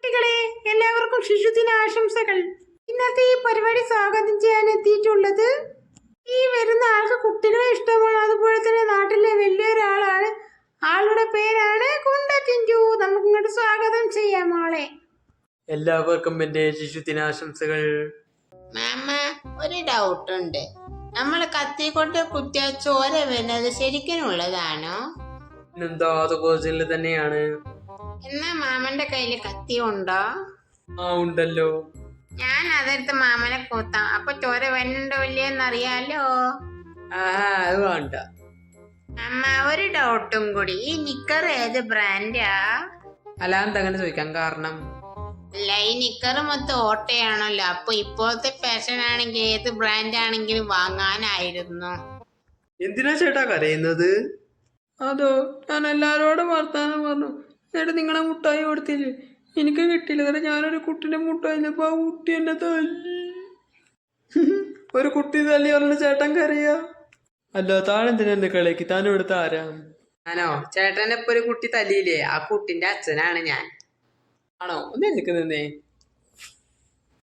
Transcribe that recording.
കുട്ടികളെ എല്ലാവർക്കും ശിശുദിന ആശംസകൾ. ഇന്നത്തെ ഈ പരിപാടി സ്വാഗതം ചെയ്യാൻ എത്തിയിട്ടുള്ളത് ഈ വരുന്ന ആൾക്ക് കുട്ടികളെ ഇഷ്ടമാണ്, അതുപോലെ തന്നെ നാട്ടിലെ വലിയൊരാളാണ്. ആളുടെ പേരാണ് കുണ്ട ചിഞ്ചു. നമുക്ക് ഇങ്ങോട്ട് സ്വാഗതം ചെയ്യാം ആളെ. എല്ലാവർക്കും എന്റെ ശിശുദിനാശംസകൾ. മാമ, ഒരു ഡൗട്ട് ഉണ്ട്. നമ്മൾ കത്തിക്കൊണ്ട് കുത്തിയ ചോര വരുന്നത് ശരിക്കുള്ളതാണോ? എന്താ അത് കോച്ചില് തന്നെയാണ്. എന്നാ മാമന്റെ കയ്യില് കത്തി ഉണ്ടോ? ആ ഉണ്ടല്ലോ. ഞാൻ അതെടുത്ത് മാമനെ കൂത്താം, അപ്പൊ ചോര വരുന്നുണ്ടോ ഇല്ലയെന്ന് അറിയാലോ. അത് വേണ്ട. അമ്മ, ഒരു ഡൗട്ടും കൂടി. ഈ നിക്കർ ഏത് ബ്രാൻഡാ? അല്ലാതെ അങ്ങനെ ചോദിക്കാൻ കാരണം അല്ല, ഈ നിക്കർ മൊത്തം ഓട്ടയാണല്ലോ. അപ്പൊ ഇപ്പോഴത്തെ ഫാഷൻ ആണെങ്കിൽ ഏത് ബ്രാൻഡ് ആണെങ്കിലും വാങ്ങാനായിരുന്നു. എന്തിനാ ചേട്ടാ കരയുന്നത്? അതോ ഞാൻ എല്ലാരോടും വർത്താനം പറഞ്ഞു, എന്നിട്ട് നിങ്ങളെ മുട്ടായി കൊടുത്തില്ലേ, എനിക്ക് കിട്ടിയില്ല. കാരണം ഞാനൊരു കുട്ടിന്റെ മുട്ടായി ആ കുട്ടി എന്നെ തല്ലി. ഒരു കുട്ടി തല്ലി പറഞ്ഞ ചേട്ടൻ കരയാ? അല്ല, താനെന്തിനാ എന്നെ കളിയാക്കി? താൻ ഇവിടുത്തെ ആരാ? ഞാനോ? ചേട്ടനെ ഇപ്പൊ ഒരു കുട്ടി തല്ലിയില്ലേ, ആ കുട്ടിന്റെ അച്ഛനാണ് ഞാൻ. ആണോ? ഒന്ന് എനിക്ക് നിന്നേ.